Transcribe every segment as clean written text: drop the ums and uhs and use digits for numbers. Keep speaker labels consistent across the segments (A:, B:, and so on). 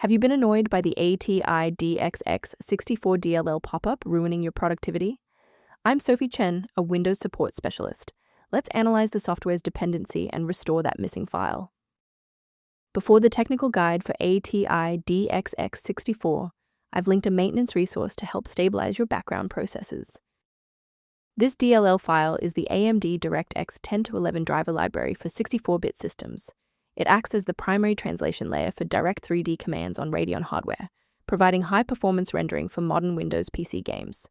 A: Have you been annoyed by the Atidxx64.dll pop-up ruining your productivity? I'm Sophie Chen, a Windows support specialist. Let's analyze the software's dependency and restore that missing file. Before the technical guide for Atidxx64, I've linked a maintenance resource to help stabilize your background processes. This DLL file is the AMD DirectX 10-11 driver library for 64-bit systems. It acts as the primary translation layer for Direct3D commands on Radeon hardware, providing high-performance rendering for modern Windows PC games.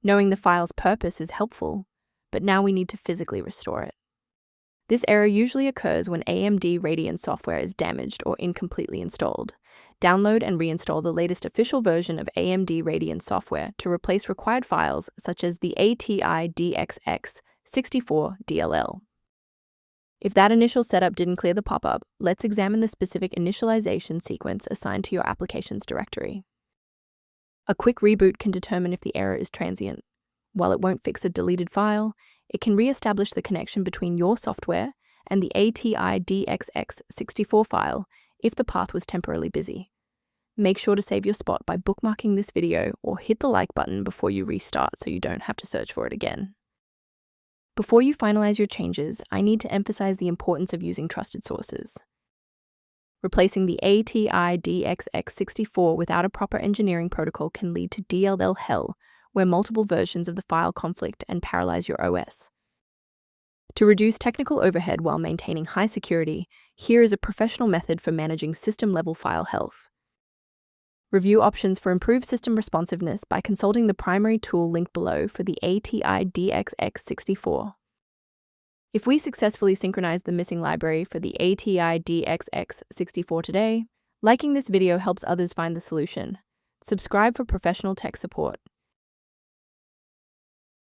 A: Knowing the file's purpose is helpful, but now we need to physically restore it. This error usually occurs when AMD Radeon Software is damaged or incompletely installed. Download and reinstall the latest official version of AMD Radeon Software to replace required files such as the Atidxx64.dll. If that initial setup didn't clear the pop-up, let's examine the specific initialization sequence assigned to your applications directory. A quick reboot can determine if the error is transient. While it won't fix a deleted file, it can re-establish the connection between your software and the Atidxx64 file if the path was temporarily busy. Make sure to save your spot by bookmarking this video or hit the like button before you restart so you don't have to search for it again. Before you finalize your changes, I need to emphasize the importance of using trusted sources. Replacing the Atidxx64 without a proper engineering protocol can lead to DLL hell, where multiple versions of the file conflict and paralyze your OS. To reduce technical overhead while maintaining high security, here is a professional method for managing system-level file health. Review options for improved system responsiveness by consulting the primary tool linked below for the Atidxx64. If we successfully synchronize the missing library for the Atidxx64 today, liking this video helps others find the solution. Subscribe for professional tech support.